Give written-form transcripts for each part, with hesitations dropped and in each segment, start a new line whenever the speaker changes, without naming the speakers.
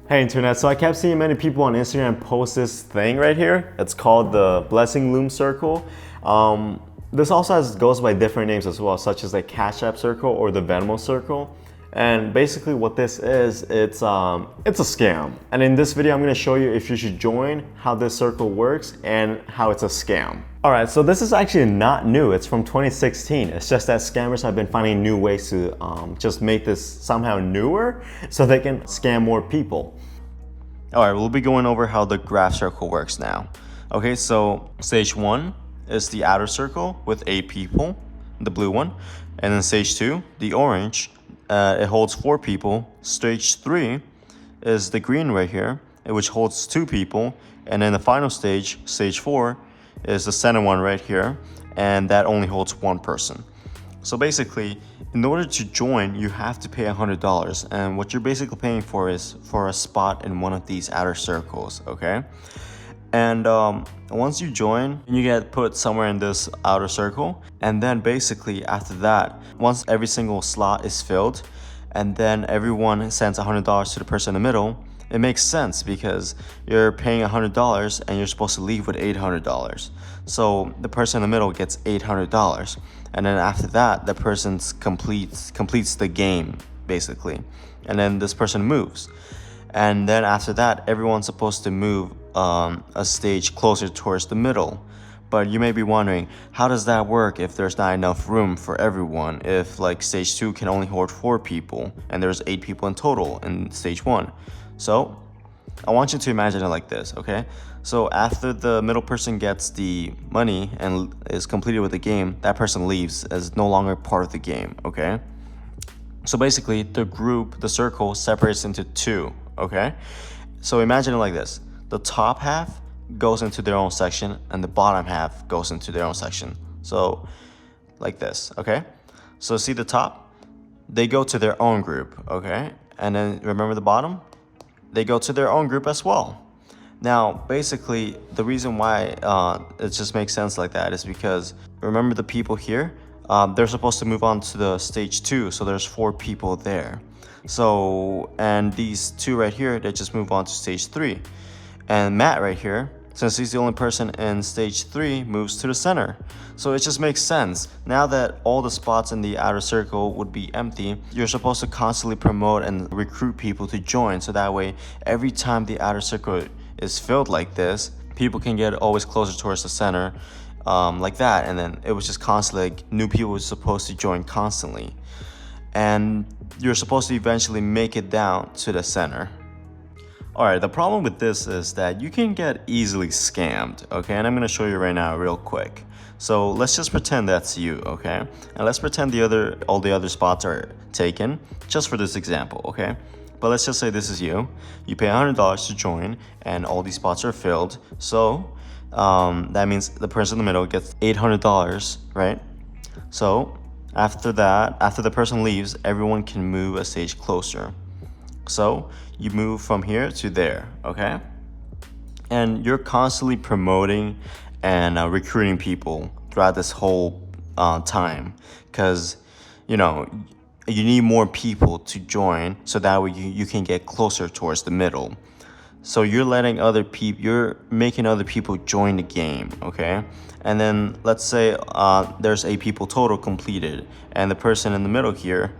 Hey internet, so I kept seeing many people on Instagram post this thing right here. It's called the Blessing Loom Circle. This also goes by different names as well, such as the CashApp Circle or the Venmo Circle. And basically what this is, it's a scam. And in this video, I'm gonna show you if you should join, how this circle works, and how it's a scam. All right, so this is actually not new. It's from 2016. It's just that scammers have been finding new ways to just make this somehow newer so they can scam more people. All right, we'll be going over how the graph circle works now. Okay, so stage 1 is the outer circle with 8 people, the blue one. And then stage 2, the orange, it holds 4 people. Stage 3 is the green right here, which holds 2 people. And then the final stage, stage 4, is the center one right here, and that only holds 1 person. So basically, in order to join, you have to pay $100, and what you're basically paying for is for a spot in one of these outer circles, okay? And once you join, you get put somewhere in this outer circle, and then basically after that, once every single slot is filled, and then everyone sends $100 to the person in the middle, it makes sense because you're paying $100 and you're supposed to leave with $800. So the person in the middle gets $800, and then after that, the person completes the game basically, and then this person moves, and then after that, everyone's supposed to move a stage closer towards the middle. But you may be wondering, how does that work if there's not enough room for everyone? If like stage 2 can only hold 4 people and there's 8 people in total in stage 1. So I want you to imagine it like this, okay? So after the middle person gets the money and is completed with the game, that person leaves as no longer part of the game, okay? So basically the circle separates into 2, okay? So imagine it like this. The top half goes into their own section and the bottom half goes into their own section. So like this, okay? So see the top? They go to their own group, okay? And then remember the bottom? They go to their own group as well. Now, basically, the reason why it just makes sense like that is because remember the people here? They're supposed to move on to the stage 2, so there's 4 people there. So, and these 2 right here, they just move on to stage 3. And Matt right here, since he's the only person in stage 3, moves to the center. So it just makes sense. Now that all the spots in the outer circle would be empty, you're supposed to constantly promote and recruit people to join, so that way every time the outer circle is filled like this, people can get always closer towards the center, like that, and then it was just constantly like, new people were supposed to join constantly, and you're supposed to eventually make it down to the center. Alright, the problem with this is that you can get easily scammed, okay? And I'm gonna show you right now real quick. So let's just pretend that's you, okay? And let's pretend all the other spots are taken, just for this example, okay? But let's just say this is you. You pay $100 to join, and all these spots are filled. So that means the person in the middle gets $800, right? So after that, after the person leaves, everyone can move a stage closer. So you move from here to there, okay? And you're constantly promoting and recruiting people throughout this whole time, because you know you need more people to join, so that way you can get closer towards the middle. So you're making other people join the game, okay? And then let's say there's 8 people total completed, and the person in the middle here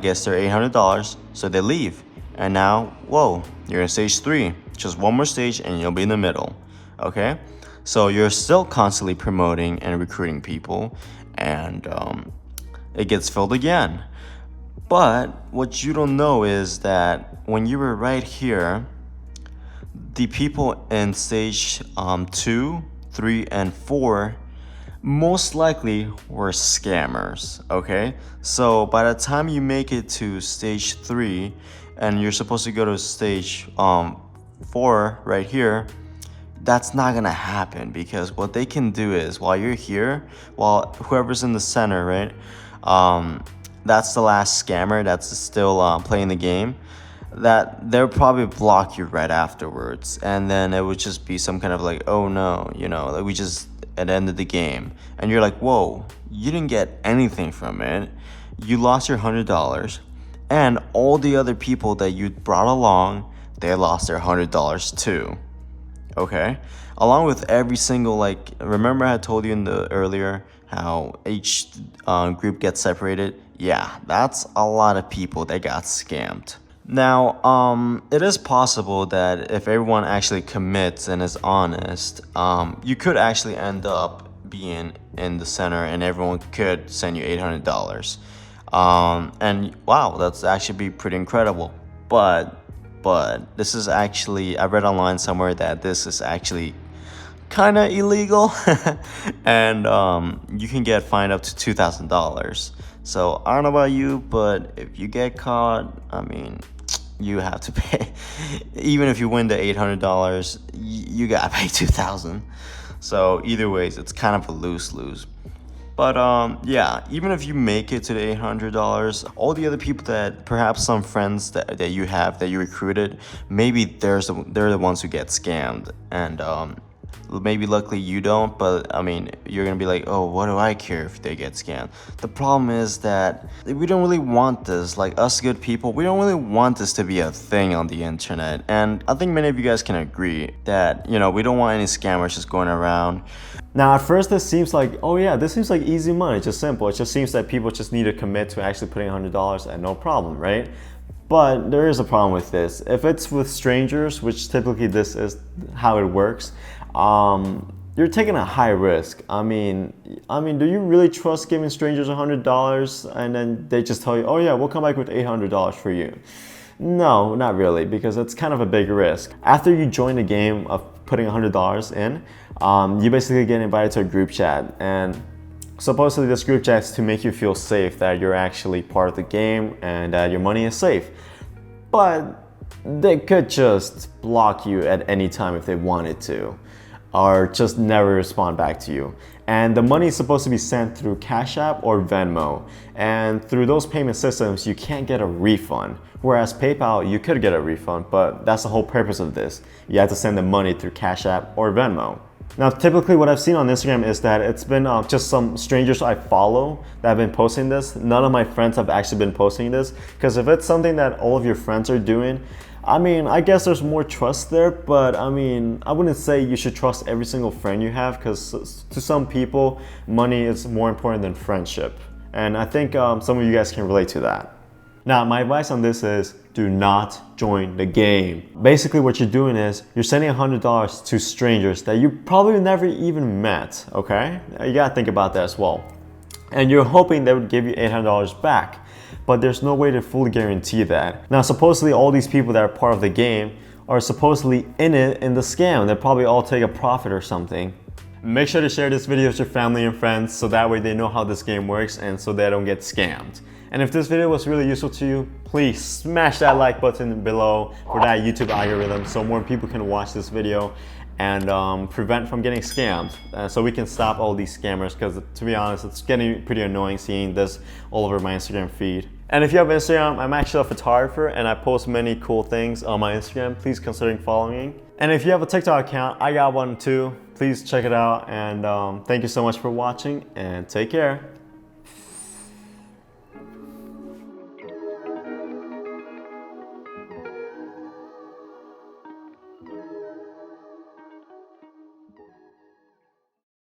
gets their $800, so they leave. And now, whoa, you're in stage 3. Just one more stage and you'll be in the middle, okay? So you're still constantly promoting and recruiting people, and it gets filled again. But what you don't know is that when you were right here, the people in stage 2, 3, and 4 most likely were scammers, okay? So by the time you make it to stage 3, and you're supposed to go to stage 4 right here, that's not gonna happen, because what they can do is, while you're here, while whoever's in the center, right, that's the last scammer that's still playing the game, that they'll probably block you right afterwards, and then it would just be some kind of like, oh no, you know, like we just ended the game, and you're like, whoa, you didn't get anything from it, you lost your $100, and all the other people that you brought along, they lost their $100 too. Okay, along with every single, like, remember I told you in the earlier how each group gets separated? Yeah, that's a lot of people that got scammed. Now, it is possible that if everyone actually commits and is honest, you could actually end up being in the center and everyone could send you $800. And wow, that's actually be pretty incredible. But this is actually, I read online somewhere that this is actually kind of illegal, and you can get fined up to $2,000. So I don't know about you, but if you get caught, I mean, you have to pay. Even if you win the $800, you gotta pay $2,000. So either ways, it's kind of a lose-lose. But yeah, even if you make it to the $800, all the other people that perhaps some friends that you have that you recruited, maybe they're the ones who get scammed, and maybe luckily you don't, but I mean, you're gonna be like, oh, what do I care if they get scammed? The problem is that we don't really want this, like us good people, we don't really want this to be a thing on the internet. And I think many of you guys can agree that, you know, we don't want any scammers just going around. Now, at first this seems like, oh yeah, this seems like easy money, just simple. It just seems that people just need to commit to actually putting $100 and no problem, right? But there is a problem with this. If it's with strangers, which typically this is how it works, you're taking a high risk. I mean, do you really trust giving strangers $100 and then they just tell you, oh yeah, we'll come back with $800 for you? No, not really, because it's kind of a big risk. After you join the game of putting $100 in, you basically get invited to a group chat, and supposedly this group chat is to make you feel safe that you're actually part of the game and that your money is safe. But they could just block you at any time if they wanted to, or just never respond back to you. And the money is supposed to be sent through CashApp or Venmo. And through those payment systems, you can't get a refund. Whereas PayPal, you could get a refund, but that's the whole purpose of this. You have to send the money through CashApp or Venmo. Now, typically what I've seen on Instagram is that it's been just some strangers I follow that have been posting this. None of my friends have actually been posting this, because if it's something that all of your friends are doing, I mean, I guess there's more trust there, but I mean, I wouldn't say you should trust every single friend you have, because to some people, money is more important than friendship. And I think some of you guys can relate to that. Now, my advice on this is do not join the game. Basically, what you're doing is you're sending $100 to strangers that you probably never even met, okay? You gotta think about that as well. And you're hoping they would give you $800 back, but there's no way to fully guarantee that. Now, supposedly all these people that are part of the game are supposedly in it in the scam. They'll probably all take a profit or something. Make sure to share this video with your family and friends so that way they know how this game works and so they don't get scammed. And if this video was really useful to you, please smash that like button below for that YouTube algorithm so more people can watch this video and prevent from getting scammed, so we can stop all these scammers, because to be honest, it's getting pretty annoying seeing this all over my Instagram feed. And if you have Instagram, I'm actually a photographer and I post many cool things on my Instagram. Please consider following. And if you have a TikTok account, I got one too. Please check it out, and thank you so much for watching and take care.